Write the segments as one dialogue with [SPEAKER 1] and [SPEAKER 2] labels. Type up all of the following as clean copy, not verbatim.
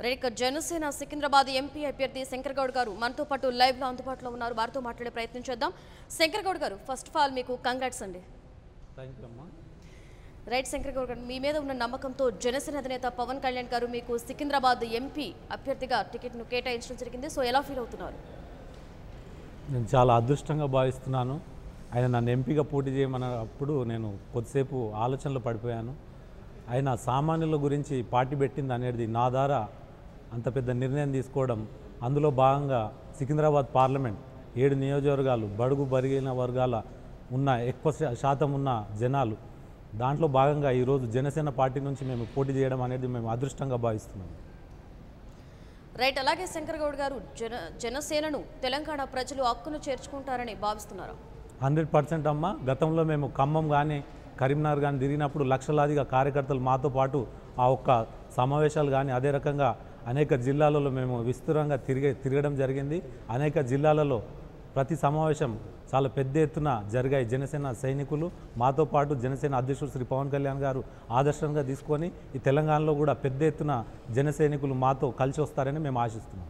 [SPEAKER 1] Right Janasena Secunderabad MP అభ్యర్థి శంకర్ గౌడ్ గారు మనతో పాటు లైవ్ లో అందుబాటులో ఉన్నారు. వారితో మాట్లాడే ప్రయత్నం చేద్దాం. శంకర్ గౌడ్ గారు, ఫస్ట్ ఆఫ్ ఆల్ మీకు కంగ్రాట్స్ అండి.
[SPEAKER 2] థాంక్యూ అమ్మా.
[SPEAKER 1] రైట్ శంకర్ గౌడ్ గారు, మీ మీద ఉన్న నమ్మకంతో జనసేన అధినేత పవన్ కళ్యాణ్ గారు మీకు సికింద్రాబాద్ ఎంపీ అభ్యర్థిగా టికెట్ను కేటాయించడం జరిగింది. సో ఎలా ఫీల్ అవుతున్నారు?
[SPEAKER 2] నేను చాలా అదృష్టంగా భావిస్తున్నాను. ఆయన నన్ను ఎంపీగా పోటీ చేయమన్నప్పుడు నేను కొద్దిసేపు ఆలోచనలో పడిపోయాను. ఆయన సామాన్యుల గురించి పార్టీ పెట్టింది అనేది నా ద్వారా అంత పెద్ద నిర్ణయం తీసుకోవడం, అందులో భాగంగా సికింద్రాబాద్ పార్లమెంట్ 7 నియోజకవర్గాలు బడుగు బరిగిన వర్గాల ఉన్న ఎక్కువ శాతం ఉన్న జనాలు, దాంట్లో భాగంగా ఈరోజు జనసేన పార్టీ నుంచి మేము పోటీ చేయడం అనేది మేము అదృష్టంగా భావిస్తున్నాము.
[SPEAKER 1] రైట్, అలాగే శంకర్ గౌడ్ గారు, జనసేనను తెలంగాణ ప్రజలు హక్కును చేర్చుకుంటారని భావిస్తున్నారా?
[SPEAKER 2] 100% అమ్మ. గతంలో మేము ఖమ్మం కానీ కరీంనగర్ కానీ తిరిగినప్పుడు లక్షలాదిగా కార్యకర్తలు మాతో పాటు ఆ ఒక్క సమావేశాలు కానీ అదే రకంగా అనేక జిల్లాలలో మేము విస్తృతంగా తిరగడం జరిగింది. అనేక జిల్లాలలో ప్రతి సమావేశం చాలా పెద్ద ఎత్తున జరిగాయి. జనసేన సైనికులు మాతో పాటు జనసేన అధ్యక్షుడు శ్రీ పవన్ కళ్యాణ్ గారు ఆదర్శంగా తీసుకొని ఈ తెలంగాణలో కూడా పెద్ద ఎత్తున జన సైనికులు మాతో కలిసి వస్తారని మేము ఆశిస్తున్నాం.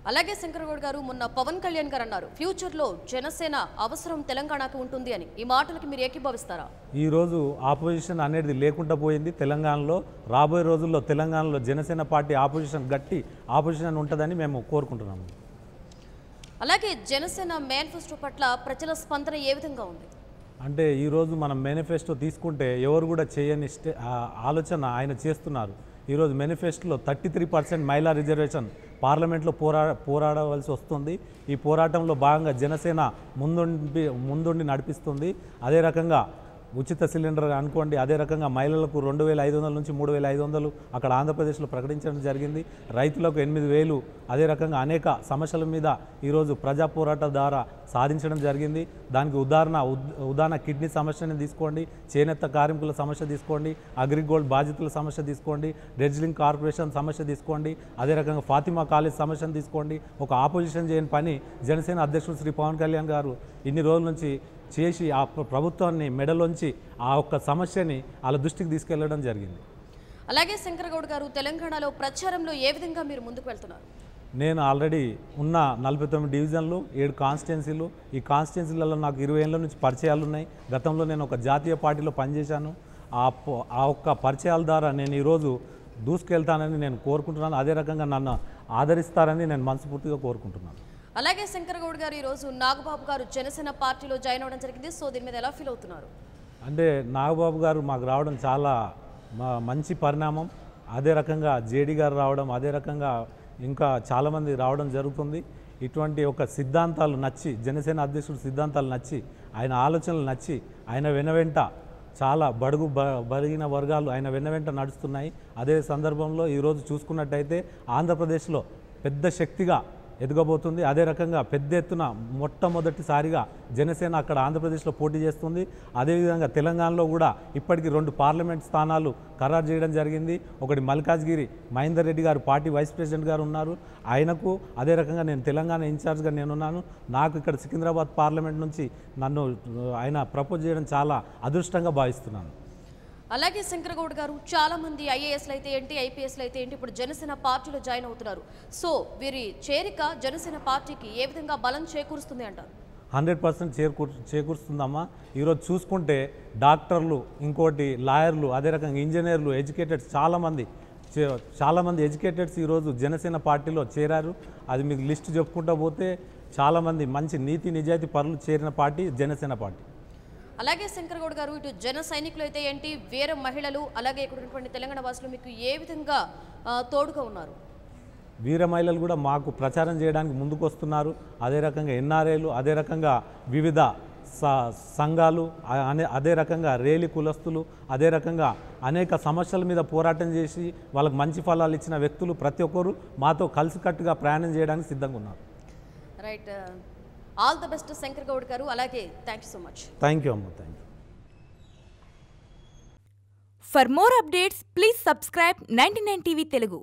[SPEAKER 1] అలాగే శంకర్ గౌడ్ గారు, మొన్న పవన్ కళ్యాణ్ గారు అన్నారు ఫ్యూచర్లో జనసేన అవసరం తెలంగాణకు ఉంటుంది అని. ఈ మాటలకి మీరు ఏకీభవిస్తారా?
[SPEAKER 2] ఈరోజు ఆపోజిషన్ అనేది లేకుండా పోయింది తెలంగాణలో. రాబోయే రోజుల్లో తెలంగాణలో జనసేన పార్టీ ఆపోజిషన్ గట్టి ఆపోజిషన్ ఉంటుందని మేము కోరుకుంటున్నాము.
[SPEAKER 1] అలాగే జనసేన మేనిఫెస్టో పట్ల ప్రజల స్పందన ఏ విధంగా ఉంది?
[SPEAKER 2] అంటే ఈరోజు మనం మేనిఫెస్టో తీసుకుంటే ఎవరు కూడా చేయని ఆలోచన ఆయన చేస్తున్నారు. ఈరోజు మేనిఫెస్టోలో 33% మహిళా రిజర్వేషన్ పార్లమెంట్లో పోరాడవలసి వస్తుంది. ఈ పోరాటంలో భాగంగా జనసేన ముందుండి నడిపిస్తుంది. అదే రకంగా ఉచిత సిలిండర్ అనుకోండి, అదే రకంగా మహిళలకు 2500 నుంచి 3500 అక్కడ ఆంధ్రప్రదేశ్లో ప్రకటించడం జరిగింది. రైతులకు 8000, అదే రకంగా అనేక సమస్యల మీద ఈరోజు ప్రజా పోరాటం ద్వారా సాధించడం జరిగింది. దానికి ఉదాహరణ కిడ్నీ సమస్యని తీసుకోండి, చేనేత కార్మికుల సమస్య తీసుకోండి, అగ్రిగోల్డ్ బాధితుల సమస్య తీసుకోండి, డ్రెడ్జిలింగ్ కార్పొరేషన్ సమస్య తీసుకోండి, అదే రకంగా ఫాతిమా కాలేజ్ సమస్యను తీసుకోండి. ఒక ఆపోజిషన్ చేయని పని జనసేన అధ్యక్షుడు శ్రీ పవన్ కళ్యాణ్ గారు ఇన్ని రోజుల నుంచి చేసి ఆ ప్రభుత్వాన్ని మెడలోంచి ఆ ఒక్క సమస్యని వాళ్ళ దృష్టికి తీసుకెళ్లడం జరిగింది.
[SPEAKER 1] అలాగే శంకర్ గౌడ్ గారు, తెలంగాణలో ప్రచారంలో ఏ విధంగా మీరు ముందుకు వెళ్తున్నారు?
[SPEAKER 2] నేను ఆల్రెడీ ఉన్న 49 డివిజన్లు, 7 కాన్స్టిట్యున్సీలు, ఈ కాన్స్టిట్యున్సీలలో నాకు 20 ఏళ్ళ నుంచి పరిచయాలు ఉన్నాయి. గతంలో నేను ఒక జాతీయ పార్టీలో పనిచేశాను. ఆ ఒక్క పరిచయాల ద్వారా నేను ఈరోజు దూసుకెళ్తానని నేను కోరుకుంటున్నాను. అదే రకంగా నన్ను ఆదరిస్తారని నేను మనస్ఫూర్తిగా కోరుకుంటున్నాను.
[SPEAKER 1] అలాగే శంకర్ గౌడ్ గారు, ఈరోజు నాగబాబు గారు జనసేన పార్టీలో జాయిన్ అవ్వడం జరిగింది. సో దీని మీద ఎలా ఫీల్ అవుతున్నారు?
[SPEAKER 2] అంటే నాగబాబు గారు మాకు రావడం చాలా మంచి పరిణామం. అదే రకంగా జేడీ గారు రావడం, అదే రకంగా ఇంకా చాలామంది రావడం జరుగుతుంది. ఇటువంటి ఒక సిద్ధాంతాలు నచ్చి, జనసేన అధ్యక్షుడు సిద్ధాంతాలు నచ్చి, ఆయన ఆలోచనలు నచ్చి, ఆయన వెనవెంట చాలా బలిగిన వర్గాలు ఆయన వెనవెంట నడుస్తున్నాయి. అదే సందర్భంలో ఈరోజు చూసుకున్నట్టయితే ఆంధ్రప్రదేశ్లో పెద్ద శక్తిగా ఎదగబోతుంది. అదే రకంగా పెద్ద ఎత్తున మొట్టమొదటిసారిగా జనసేన అక్కడ ఆంధ్రప్రదేశ్లో పోటీ చేస్తుంది. అదేవిధంగా తెలంగాణలో కూడా ఇప్పటికీ 2 పార్లమెంట్ స్థానాలు ఖరారు చేయడం జరిగింది. ఒకటి మల్కాజ్గిరి మహేందర్ రెడ్డి గారు పార్టీ వైస్ ప్రెసిడెంట్ గారు ఉన్నారు, ఆయనకు. అదే రకంగా నేను తెలంగాణ ఇన్ఛార్జ్గా నేనున్నాను. నాకు ఇక్కడ సికింద్రాబాద్ పార్లమెంట్ నుంచి నన్ను ఆయన ప్రపోజ్ చేయడం చాలా అదృష్టంగా భావిస్తున్నాను.
[SPEAKER 1] అలాగే శంకర్ గౌడ్ గారు, చాలా మంది ఐఏఎస్లు అయితే ఏంటి, ఐపీఎస్లు అయితే ఏంటి, ఇప్పుడు జనసేన పార్టీలో జాయిన్ అవుతున్నారు. సో వీరి చేరిక జనసేన పార్టీకి ఏ విధంగా బలం చేకూరుస్తుంది అంటారు?
[SPEAKER 2] 100% చేకూరుస్తుందమ్మా. ఈరోజు చూసుకుంటే డాక్టర్లు, ఇంకోటి లాయర్లు, అదే రకంగా ఇంజనీర్లు, ఎడ్యుకేటెడ్స్ చాలామంది ఎడ్యుకేటెడ్స్ ఈరోజు జనసేన పార్టీలో చేరారు. అది మీకు లిస్ట్ చెప్పుకుంటూ పోతే చాలామంది మంచి నీతి నిజాయితీ పరులు చేరిన పార్టీ జనసేన పార్టీ.
[SPEAKER 1] అలాగే శంకర్ గౌడ్ గారు, ఇటు జన సైనికులు అయితే ఏంటి, వేరే మహిళలు, అలాగే ఇక్కడ ఉన్నటువంటి తెలంగాణ వాసులు మీకు ఏ విధంగా తోడుగా ఉన్నారు?
[SPEAKER 2] వీర మహిళలు కూడా మాకు ప్రచారం చేయడానికి ముందుకు వస్తున్నారు. అదే రకంగా ఎన్ఆర్ఐలు, అదే రకంగా వివిధ సంఘాలు, అదే రకంగా రేలి కులస్తులు, అదే రకంగా అనేక సమస్యల మీద పోరాటం చేసి వాళ్ళకి మంచి ఫలాలు ఇచ్చిన వ్యక్తులు ప్రతి ఒక్కరు మాతో కలిసికట్టుగా ప్రయాణం చేయడానికి సిద్ధంగా ఉన్నారు.
[SPEAKER 1] Right, all the best Shankar Goud గారు. అలాగే thank you so much.
[SPEAKER 2] Thank you అమ్మ. Thank you.
[SPEAKER 3] For more updates, please subscribe 99 TV Telugu.